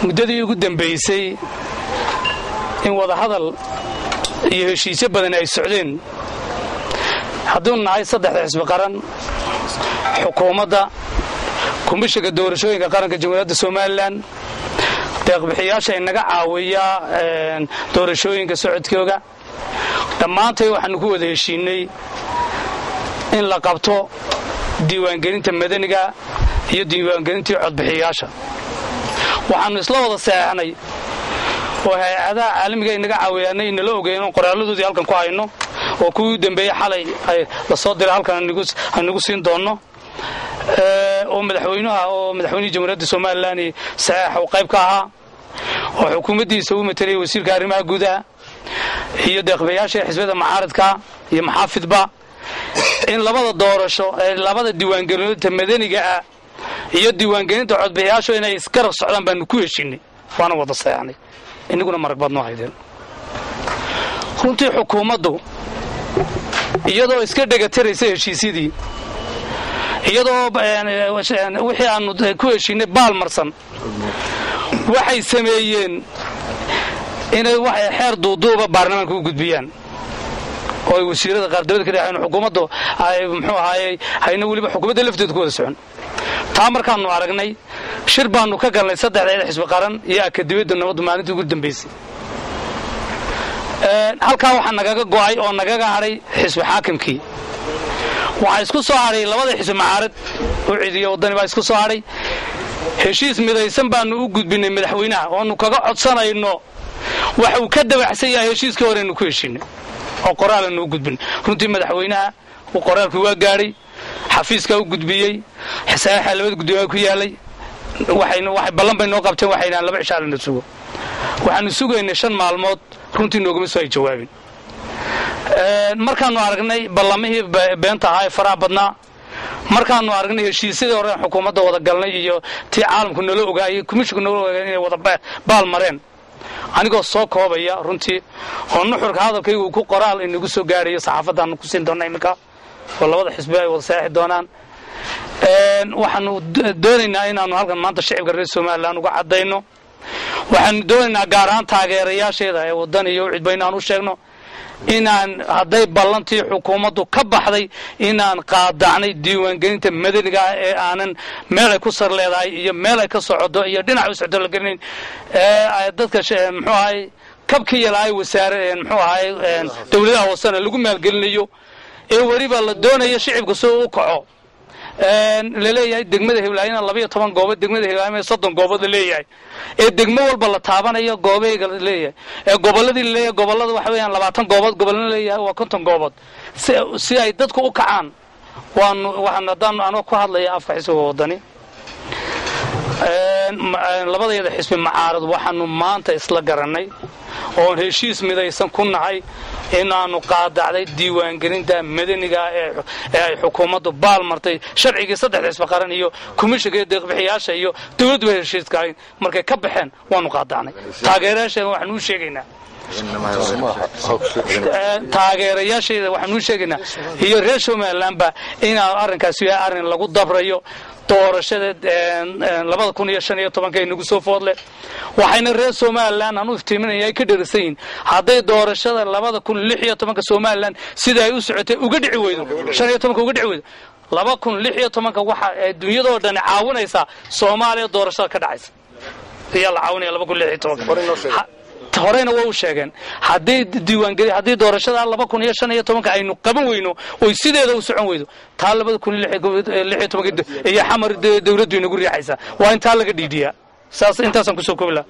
muddadii ugu dambaysay in wada hadal iyo heshiisyo badan ay socdeen hadduu nahay saddexda xisbi qaran xukuumadda komishanka doorashooyinka qaranka jamhuuriyadda Soomaaliland deeq-bixiyaasha inaga caawiya doorashooyinka socodkooda dhammaantay waxaanu ku wada heshiinay in la qabto diiwaangelinta madaniga iyo diiwaangelinta codbixiyaasha waxaanu isla wada saxnay oo hay'adaha caalamiga inaga caawiyana in la ogeeyno qoraalladoodii halkan ku hayno oo kuwii dambeeyay xalay ay la soo diray halkan anigu siin doono oo madaxweynaha jamhuuriyadda Soomaaliland sax oo qayb ka ahaa oo xukuumaddiisa uu matalay wasiirka arrimaha gudaha iyo deeq-bixiyaasha xisbiyada mucaaradka iyo maxaafidba in labada doorasho labada diiwaangelinta madaniga ah iyo diiwaangelinta codbixiyaasha inay iska rab socdaan baan ku heshiinay waana wada saxnay inaguna marag baad noo haydeen runtii xukuumaddu iyadoo iska dhagatiraysa heshiisyadii iyadoo wixii aanu ku heshiinay baalmarsan waxay sameeyeen inay waxay xeer duuduuba baarlamaanka u gudbiyaan oo ay wasiirada qaardawada ka dhaxayeen xukuumaddu ay muxuu ahaayay hayna waliba xukuumadda lafteedu ku wada socon taa markaanu aragnay shir baanu ka galnay saddexda xisbi qaran iyo akademiyada nabadda maalintii ugu dambeysay halkaa waxa nagaga go'ay oo nagaga haray xisbi xaakimkii waxa isku soo haray labada xisbi mucaarad oo ciidiyo wadani baa isku soo haray heshiis midaysan baanu u gudbinay madaxweynaha oo nu kaga codsanayno waxa uu ka dabacsan yahay heshiiskii hore inuu ku heshiinay oo qoraal aanu u gudbin runtii madaxweynaha uu qoraalkii waa gaaray xafiiska u gudbiyay xisaaxa labada guddiga ku yaalay waxay ballan bay noo qabteen waxayna laba cishaal na sugo waxaanu sugaynay 5 maalmood runtii nooguma soo jawaabin markaanu aragnay ballamihii beenta ahaa faraha badnaa markaanu aragnay heshiisyadii hore xukuumadda wada galnay iyo tii caalamku nala ogaayay komishanku nala ogaayay inay wada baal mareen anigoo soo koobaya runtii oo nuxurka hadalkaygu ku qoraal inagu soo gaarayo saxaafaddan ku siin doonaa imika oo labada xisbi ay wada saxi doonaan waxaanu doonaynaa inaanu halkan maanta shacabka reer Soomaaliland uga cadayno waxaanu doonaynaa gaar ahaan taageerayaasheeda ee wadan iyo cid baynaan u sheegno inaan haday ballantii xukuumaddu ka baxday inaan qaadacnay diiwaangelinta madaniga ee aanan meel ay ku sar leedahay iyo meel ay ka socdo iyo dhinac u socdo la gelin dadka muxuu ahay kabkii yalaay wasaarada muxuu ahay dawladaha hoosana lagu maalgelinayo ee wariba la doonayo shacabku soo u kaco leeyahay degmada Hiilaayna 12 goobood degmada Hiilaayna 30 goobood leeyahay ee degmo walba la taabanayo goobeeyga leeyahay ee goboladii leeyahay gobolada waxa weeyaan 20 goobood gobolna leeyahay waa 50 goobood si ay dadku u kacaan waxaan aan ku hadlaya afka xisbiga wadani labadayada xisbi mucaarad waxaanu maanta isla garanay oo heshiis midaysan ku nahay inaanu qaadacday diiwaangelinta madaniga ee ay xukuumaddu baal martay sharciga saddexda xisbi qaran iyo komishanka deeq-bixiyaasha iyo dawladdu heshiiska markay ka baxeen waanu qaadacnay taageerayaasha waxaanu sheegaynaa taageerayaasha waxaanu sheegaynaa iyo reer Soomaaliland ba in arrinkaasi yahay arrin lagu dabrayo doorashada 2015 nagu soo foodle waxayna reer Soomaaliland aanu iftiiminayay ka dhirsayn haday doorashada 2016 Soomaaliland sida ay u socotay uga dhici weydo 15 uga dhici weydo 2016 waxa ay dunyada dhan caawinaysa Soomaaliya doorashada ka dhacaysa iyala caawinaya 2016 horeyna waa u sheegeen hadii doorashada 2015 aynu qaban weyno oo sideeda u socon weydo taa 2016 iyo xamar dawladdu inagu riixaysa waa inta laga dhiidiyaa saas intaasan ku soo koobla